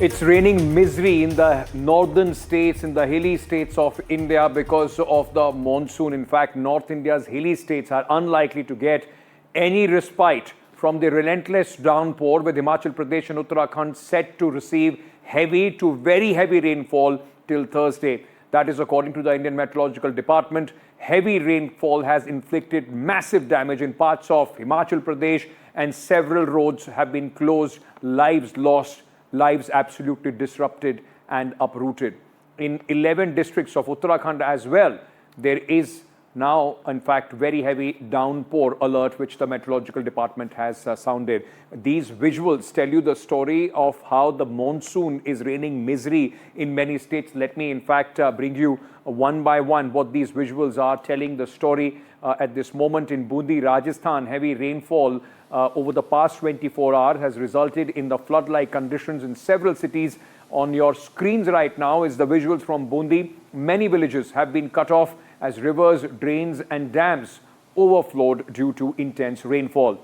It's raining misery in the northern states, in the hilly states of India because of the monsoon. In fact, North India's hilly states are unlikely to get any respite from the relentless downpour, with Himachal Pradesh and Uttarakhand set to receive heavy to very heavy rainfall till Thursday. That is according to the Indian Meteorological Department. Heavy rainfall has inflicted massive damage in parts of Himachal Pradesh, and several roads have been closed, lives lost, lives absolutely disrupted and uprooted. In 11 districts of Uttarakhand as well, there is now, in fact, very heavy downpour alert, which the meteorological department has sounded. These visuals tell you the story of how the monsoon is raining misery in many states. Let me, in fact, bring you one by one what these visuals are telling the story. At this moment in Bundi, Rajasthan, heavy rainfall over the past 24 hours has resulted in the flood-like conditions in several cities. On your screens right now is the visuals from Bundi. Many villages have been cut off as rivers, drains and dams overflowed due to intense rainfall.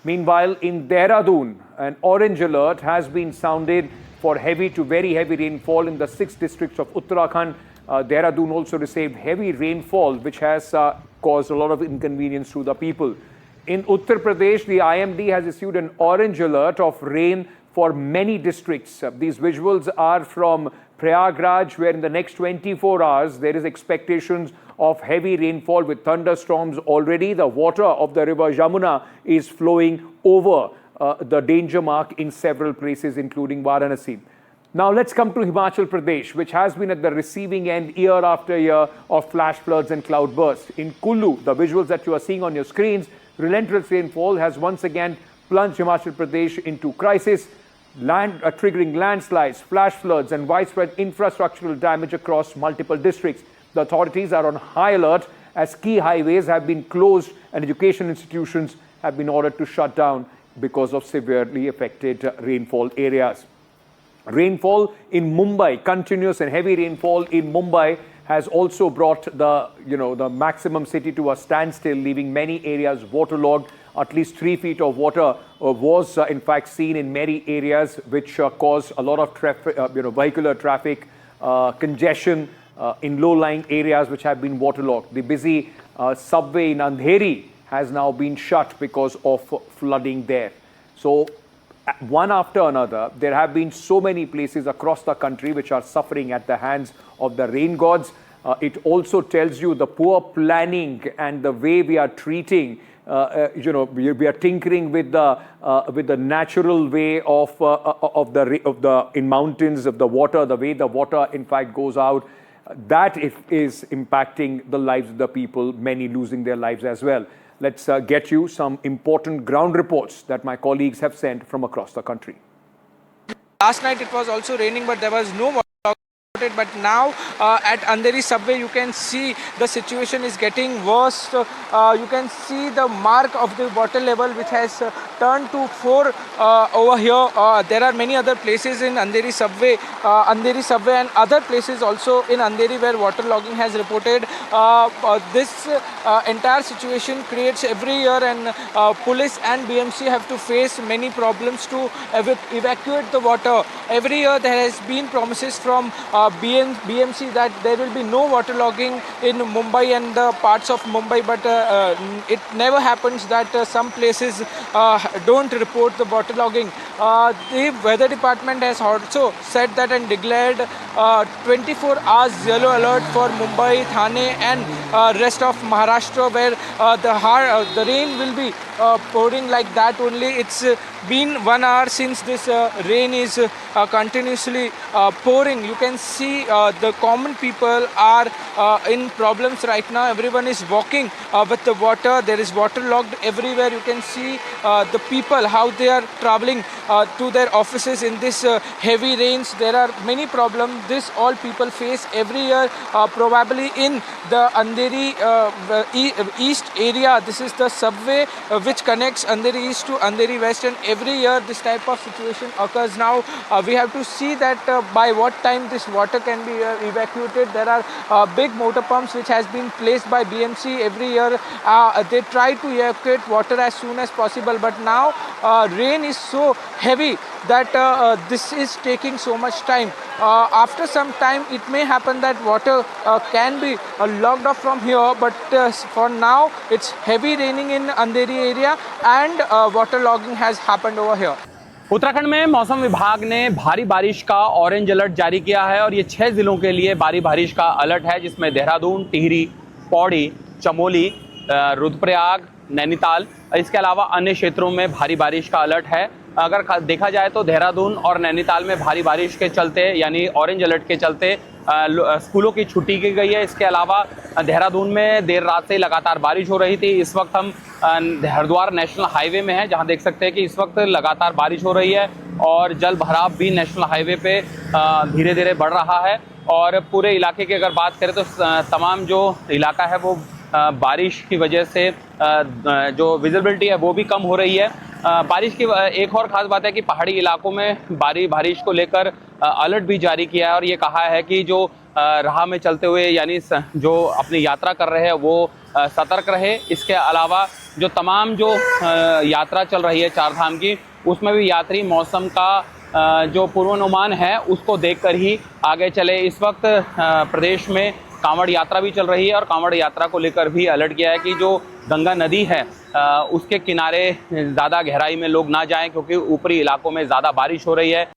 Meanwhile, in Dehradun, an orange alert has been sounded for heavy to very heavy rainfall in the 6 districts of Uttarakhand. Dehradun also received heavy rainfall, which has caused a lot of inconvenience to the people. In Uttar Pradesh, the IMD has issued an orange alert of rain for many districts. These visuals are from Prayagraj, where in the next 24 hours, there is expectations of heavy rainfall with thunderstorms. Already, the water of the river Jamuna is flowing over the danger mark in several places, including Varanasi. Now, let's come to Himachal Pradesh, which has been at the receiving end year after year of flash floods and cloudbursts. In Kullu, the visuals that you are seeing on your screens, relentless rainfall has once again plunged Himachal Pradesh into crisis, triggering landslides, flash floods and widespread infrastructural damage across multiple districts. The authorities are on high alert as key highways have been closed and education institutions have been ordered to shut down because of severely affected rainfall areas. Rainfall in Mumbai, continuous and heavy rainfall in Mumbai has also brought the maximum city to a standstill, leaving many areas waterlogged. At least 3 feet of water was in fact seen in many areas, which caused a lot of traffic, vehicular traffic congestion in low-lying areas which have been waterlogged. The busy subway in Andheri has now been shut because of flooding there. So one after another, there have been so many places across the country which are suffering at the hands of the rain gods. It also tells you the poor planning and the way we are treating, we are tinkering with the natural way of in mountains of the water, the way the water in fact goes out. That is impacting the lives of the people, many losing their lives as well. Let's get you some important ground reports that my colleagues have sent from across the country. Last night it was also raining, but there was no water. But now at Andheri subway you can see the situation is getting worse. You can see the mark of the water level which has turned to 4 over here. There are many other places in Andheri subway and other places also in Andheri where water logging has reported. This entire situation creates every year, and police and BMC have to face many problems to evacuate the water. Every year there has been promises from BMC that there will be no water logging in Mumbai and the parts of Mumbai, but it never happens that some places don't report the water logging. The weather department has also said that and declared 24 hours yellow alert for Mumbai, Thane and rest of Maharashtra, where the rain will be pouring like that only. It's been 1 hour since this rain is continuously pouring. You can see the common people are in problems right now. Everyone is walking with the water. There is water logged everywhere. You can see the people, how they are traveling to their offices in this heavy rains. There are many problems. This all people face every year, probably in the Andheri East area. This is the subway which connects Andheri East to Andheri West, and every year this type of situation occurs. Now we have to see that by what time this water water can be evacuated. There are big motor pumps which has been placed by BMC every year. They try to evacuate water as soon as possible, but now rain is so heavy that this is taking so much time. After some time it may happen that water can be locked off from here, but for now it's heavy raining in Andheri area and water logging has happened over here. Uttarakhand में मौसम विभाग ने भारी बारिश का orange alert जारी किया है और ये 6 जिलों के लिए भारी बारिश का अलर्ट है, जिसमें देहरादून, टिहरी, पौड़ी, चमोली, रुद्रप्रयाग, नैनीताल, इसके अलावा अन्य क्षेत्रों में भारी बारिश का अलर्ट है। अगर देखा जाए तो देहरादून और नैनीताल में भारी बारिश के चलते यानी ऑरेंज अलर्ट के चलते स्कूलों की छुट्टी की गई है। इसके अलावा देहरादून में देर रात से लगातार बारिश हो रही थी। इस वक्त हम हरिद्वार नेशनल हाईवे में हैं, जहां देख सकते हैं कि इस वक्त लगातार बारिश हो रही है और जल भराव भी नेशनल हाईवे पे धीरे धीरे बढ़ रहा है। और पूरे इलाके की अगर बात करें तो तमाम जो इलाका है वो बारिश की वजह से जो विजिबिलिटी है वो भी कम हो रही है। बारिश की एक और ख़ास बात है कि पहाड़ी इलाकों में बारिश को लेकर अलर्ट भी जारी किया है और ये कहा है कि जो राह में चलते हुए यानी जो अपनी यात्रा कर रहे हैं वो सतर्क रहे। इसके अलावा जो तमाम जो यात्रा चल रही है चार धाम की, उसमें भी यात्री मौसम का जो पूर्वानुमान है उसको देखकर ही आगे चले। इस वक्त प्रदेश में कांवड़ यात्रा भी चल रही है और कांवड़ यात्रा को लेकर भी अलर्ट किया है कि जो गंगा नदी है उसके किनारे ज़्यादा गहराई में लोग ना जाएं, क्योंकि ऊपरी इलाकों में ज़्यादा बारिश हो रही है।